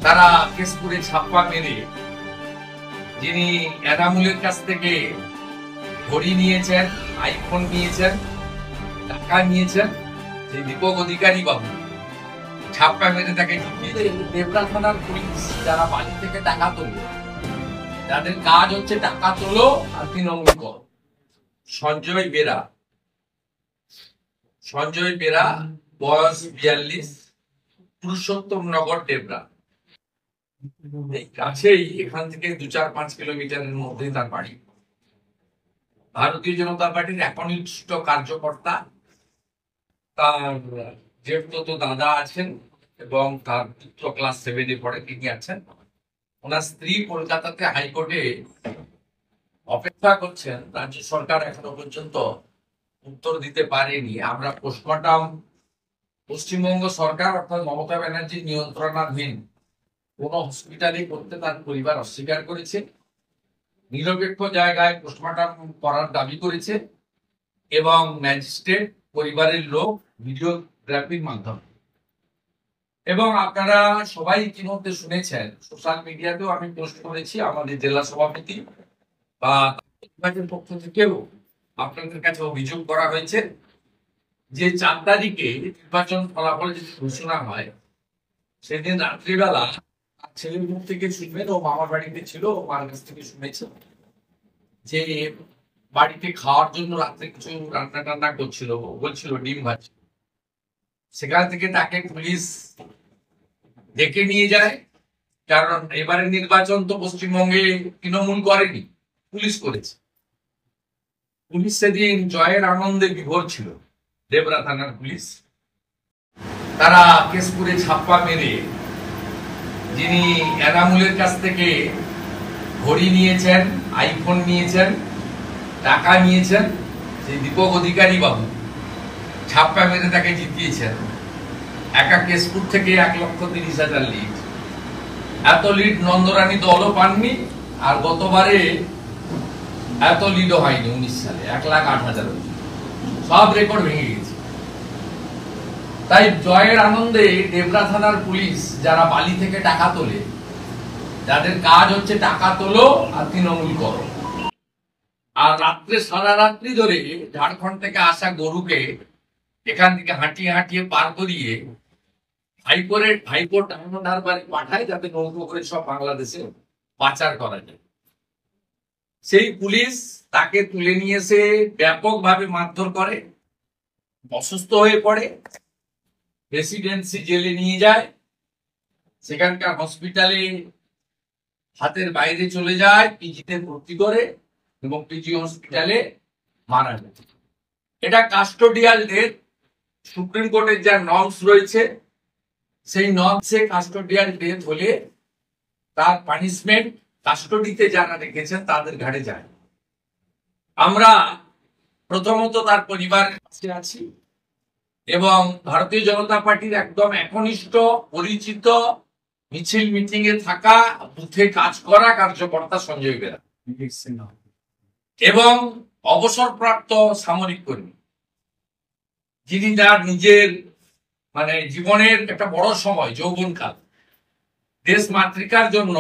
তারা কেশপুরে ছাপ্পা মেরে যিনি এনামুলের কাছ থেকে ঘড়ি নিয়েছেন, আইফোন নিয়েছেন, টাকা নিয়েছেন, সেই দীপক অধিকারী বাবু ছাপ্পা মেরে তাকে দেবরা থানার পুলিশ যারা বাড়ি থেকে টাকা তোলে, যাদের কাজ হচ্ছে টাকা তোলো আর তৃণমূল কর। সঞ্জয় বেরা বয়স 42, পুরুষোত্তম নগর ডেবরা, এই কাছেই, এখান থেকে 2-4-5 কিলোমিটারের মধ্যে তার বাড়ি। ভারতীয় জনতা পার্টির একনিষ্ঠ কার্যকর্তা, তার জেঠতো দাদা আছেন এবং তার পুত্র ক্লাস 7-এ পড়ে, তিনি আছেন। ওনার স্ত্রী কলকাতাতে হাইকোর্টে অপেক্ষা করছেন, রাজ্য সরকার এখনো পর্যন্ত উত্তর দিতে পারেনি। আমরা পোস্টমর্টম পশ্চিমবঙ্গ সরকার অর্থাৎ মমতা ব্যানার্জির নিয়ন্ত্রণাধীন কোন হসপিটালে করতে তার পরিবার অস্বীকার করেছে, নিরপেক্ষ জায়গায় পোস্টমর্টম করার দাবি করেছে এবং ম্যাজিস্ট্রেট পরিবারের লোক ভিডিওগ্রাফির মাধ্যমে। এবং আপনারা সবাই ইতিমধ্যে শুনেছেন, সোশ্যাল মিডিয়াতেও আমি পোস্ট করেছি, আমাদের জেলা সভাপতি বা পক্ষ থেকেও আপনাদের কাছে অভিযোগ করা হয়েছে যে 4 তারিখে নির্বাচন ফলাফল যদি ঘোষণা হয়, সেদিন রাত্রিবেলা ছেলের মুখ থেকে শুনবেন, ও মামার বাড়িতে ছিল, ও মার কাছ থেকে শুনেছে যে বাড়িতে খাওয়ার জন্য রাত্রে কিছু রান্না টান্না করছিল, বলছিল ডিম ভাজি। সেখান থেকে তাকে পুলিশ ডেকে নিয়ে যায়, কারণ এবারে নির্বাচন তো পশ্চিমবঙ্গে তৃণমূল করেনি, পুলিশ করেছে। পুলিশ সেদিন জয়ের আনন্দে বিভোর ছিল, দেবরা থানার পুলিশ। তারা কেশপুরে ছাপ্পা মেরে যিনি এনামুলের কাছ থেকে ঘড়ি নিয়েছেন, আইফোন নিয়েছেন, টাকা নিয়েছেন, সেই দীপক অধিকারী বাবু ছাপ্পা মেরে তাকে জিতিয়েছেন। একা কেশপুর থেকে 1,30,000 লিড। এত লিড নন্দরানী দলও পাননি, আর গতবারে এত লিডও হয়নি 19 সালে, 1,08,000। সব রেকর্ড ভেঙে গেছে। তাই জয়ের আনন্দে দেবরা থানার পুলিশ যারা বালি থেকে টাকা তোলে, যাদের কাজ হচ্ছে টাকা তোলো আর তৃণমূল করো, আর রাত্রে সারা রাত্রি ধরে ঝাড়খণ্ড থেকে আসা গরুকে এখান থেকে হাঁটিয়ে পার করিয়ে ভাইপোর ডায়মন্ড হারবারে পাঠায়, যাতে নৌকো করে সব বাংলাদেশে পাচার করা যায়। সেই পুলিশ তাকে তুলে নিয়ে এসে ব্যাপকভাবে মারধর করে, অসুস্থ হয়ে পড়ে, প্রেসিডেন্সি জেলে নিয়ে যায়, সেখানকার হসপিটালে হাতের বাইরে চলে যায়, পিজিতে ভর্তি করে এবং পিজি হসপিটালে মারা যায়। এটা কাস্টোডিয়াল ডেথ। সুপ্রিম কোর্টের যা নর্মস রয়েছে, সেই নর্মসে কাস্টোডিয়াল ডেথ হলে তার পানিশমেন্ট কাস্টোডিতে যারা রেখেছেন তাদের ঘাড়ে যায়। আমরা প্রথমত তার পরিবারের পাশে আছি এবং ভারতীয় জনতা পার্টির একদম একনিষ্ঠ পরিচিত, মিছিল মিটিং এ থাকা, বুথে কাজ করা কার্যকর্তা সঞ্জয় বেরা এবং অবসরপ্রাপ্ত সামরিক কর্মী, যিনি তার নিজের জীবনের একটা বড় সময়, যৌবনকাল, দেশ মাতৃকার জন্য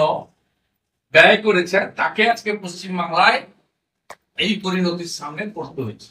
ব্যয় করেছেন, তাকে আজকে পশ্চিমবাংলায় এই পরিণতির সামনে পড়তে হয়েছে।